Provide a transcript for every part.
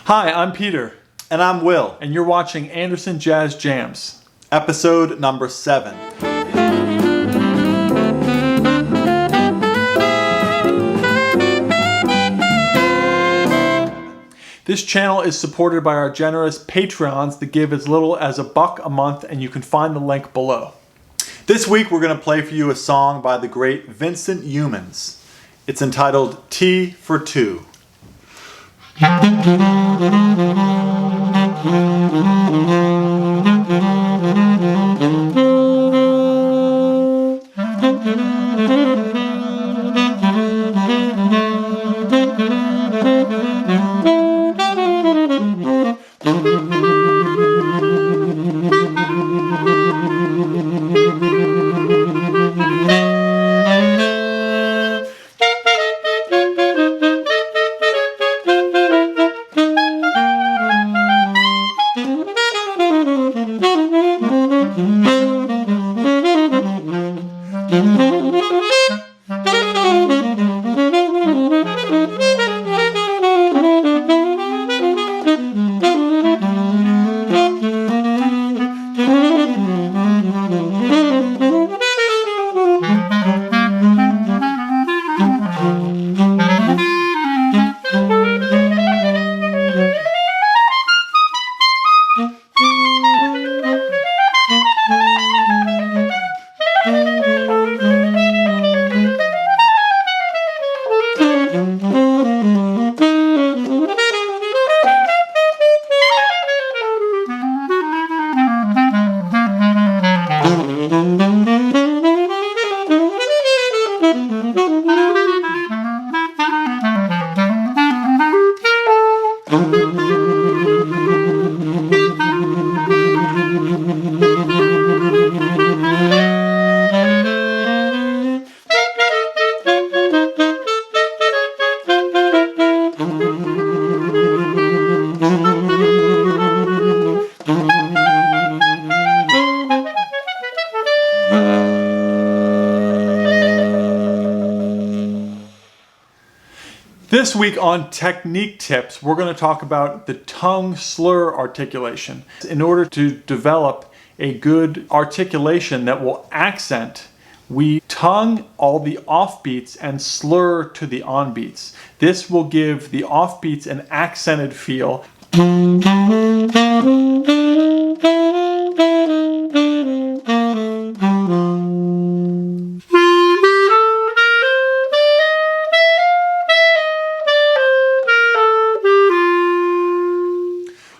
Hi, I'm Peter. And I'm Will. And you're watching Anderson Jazz Jams. Episode number 7. This channel is supported by our generous Patreons that give as little as $1 a month, and you can find the link below. This week we're going to play for you a song by the great Vincent Youmans. It's entitled T for Two. This week on Technique Tips, we're going to talk about the tongue-slur articulation. In order to develop a good articulation that will accent, we tongue all the offbeats and slur to the onbeats. This will give the offbeats an accented feel.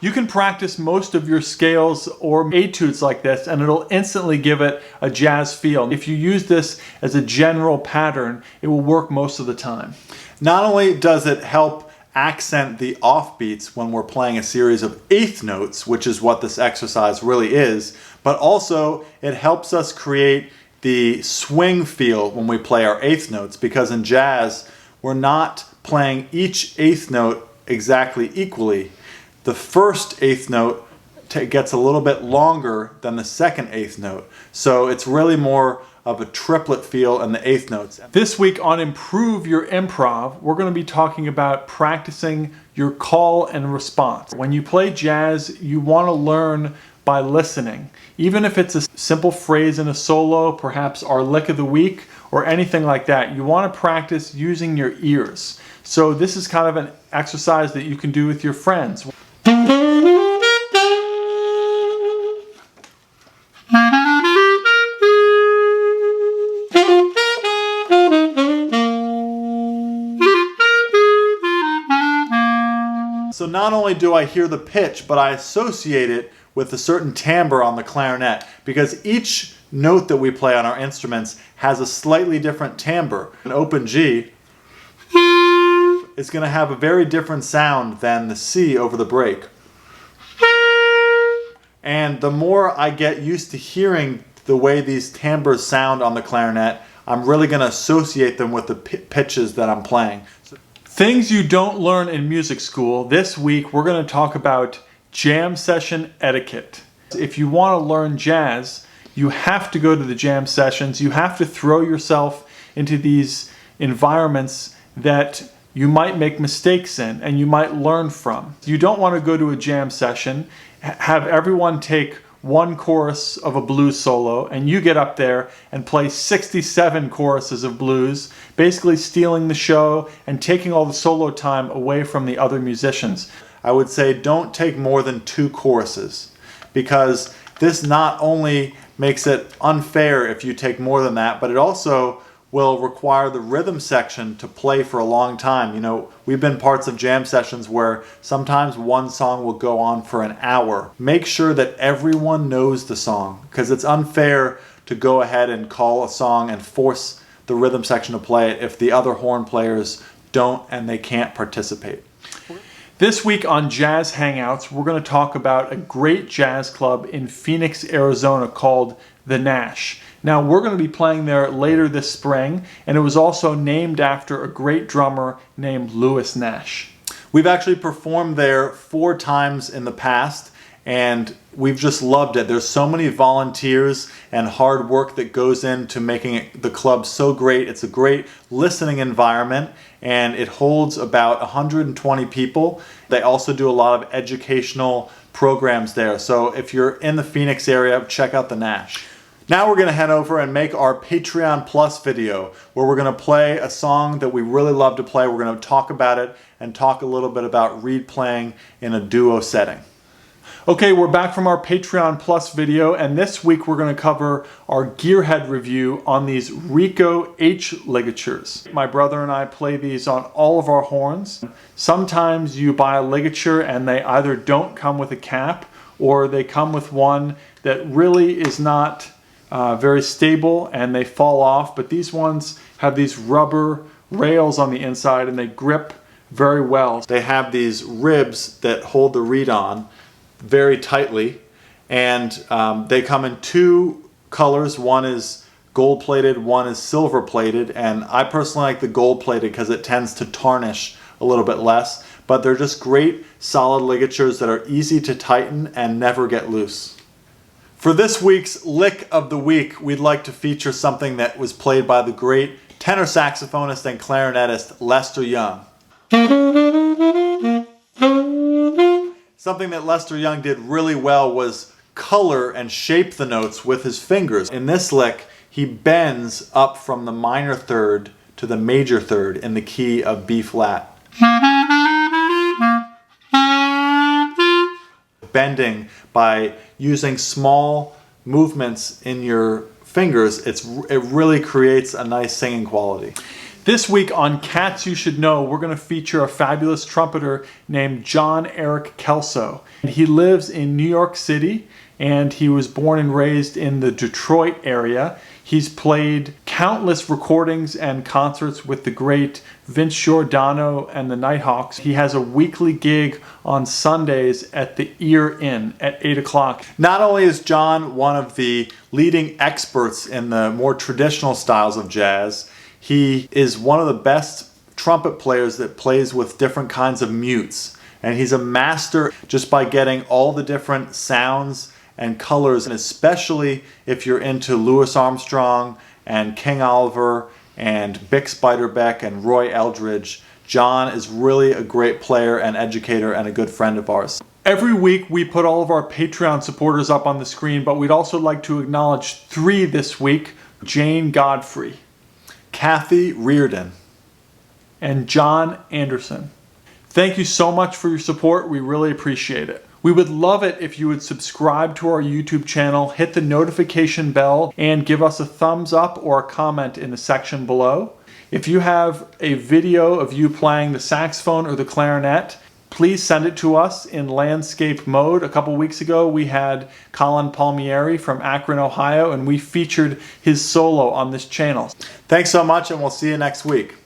You can practice most of your scales or etudes like this and it'll instantly give it a jazz feel. If you use this as a general pattern, it will work most of the time. Not only does it help accent the offbeats when we're playing a series of eighth notes, which is what this exercise really is, but also it helps us create the swing feel when we play our eighth notes, because in jazz, we're not playing each eighth note exactly equally. The first eighth note gets a little bit longer than the second eighth note. So it's really more of a triplet feel in the eighth notes. This week on Improve Your Improv, we're going to be talking about practicing your call and response. When you play jazz, you want to learn by listening. Even if it's a simple phrase in a solo, perhaps our lick of the week, or anything like that, you want to practice using your ears. So this is kind of an exercise that you can do with your friends. So not only do I hear the pitch, but I associate it with a certain timbre on the clarinet, because each note that we play on our instruments has a slightly different timbre. An open G is going to have a very different sound than the C over the break. And the more I get used to hearing the way these timbres sound on the clarinet, I'm really going to associate them with the pitches that I'm playing. Things you don't learn in music school. This week we're going to talk about jam session etiquette. If you want to learn jazz, you have to go to the jam sessions. You have to throw yourself into these environments that you might make mistakes in and you might learn from. You don't want to go to a jam session, have everyone take one chorus of a blues solo and you get up there and play 67 choruses of blues, basically stealing the show and taking all the solo time away from the other musicians. I would say don't take more than 2 choruses, because this not only makes it unfair if you take more than that, but it also will require the rhythm section to play for a long time. You know, we've been parts of jam sessions where sometimes one song will go on for an hour. Make sure that everyone knows the song, because it's unfair to go ahead and call a song and force the rhythm section to play it if the other horn players don't and they can't participate. This week on Jazz Hangouts, we're going to talk about a great jazz club in Phoenix, Arizona called the NASH. Now, we're going to be playing there later this spring, and it was also named after a great drummer named Louis Nash. We've actually performed there 4 times in the past, and we've just loved it. There's so many volunteers and hard work that goes into making the club so great. It's a great listening environment, and it holds about 120 people. They also do a lot of educational programs there. So if you're in the Phoenix area, check out the NASH. Now we're going to head over and make our Patreon Plus video, where we're going to play a song that we really love to play. We're going to talk about it and talk a little bit about Reed playing in a duo setting. Okay, we're back from our Patreon Plus video, and this week we're going to cover our gearhead review on these RICO H ligatures. My brother and I play these on all of our horns. Sometimes you buy a ligature and they either don't come with a cap, or they come with one that really is not very stable and they fall off, but these ones have these rubber rails on the inside and they grip very well. They have these ribs that hold the reed on very tightly, and they come in 2 colors. One is gold plated, one is silver plated, and I personally like the gold plated because it tends to tarnish a little bit less, but they're just great solid ligatures that are easy to tighten and never get loose. For this week's Lick of the Week, we'd like to feature something that was played by the great tenor saxophonist and clarinetist Lester Young. Something that Lester Young did really well was color and shape the notes with his fingers. In this lick, he bends up from the minor third to the major third in the key of B flat. Bending by using small movements in your fingers, it really creates a nice singing quality. This week on Cats You Should Know, we're going to feature a fabulous trumpeter named Jon-Erik Kellso. He lives in New York City, and he was born and raised in the Detroit area. He's played countless recordings and concerts with the great Vince Giordano and the Nighthawks. He has a weekly gig on Sundays at the Ear Inn at 8 o'clock. Not only is John one of the leading experts in the more traditional styles of jazz, he is one of the best trumpet players that plays with different kinds of mutes. And he's a master just by getting all the different sounds and colors, and especially if you're into Louis Armstrong and King Oliver and Bix Beiderbecke and Roy Eldridge. John is really a great player and educator and a good friend of ours. Every week we put all of our Patreon supporters up on the screen, but we'd also like to acknowledge 3 this week: Jane Godfrey, Kathy Reardon, and John Anderson. Thank you so much for your support. We really appreciate it. We would love it if you would subscribe to our YouTube channel, hit the notification bell, and give us a thumbs up or a comment in the section below. If you have a video of you playing the saxophone or the clarinet, please send it to us in landscape mode. A couple weeks ago, we had Colin Palmieri from Akron, Ohio, and we featured his solo on this channel. Thanks so much, and we'll see you next week.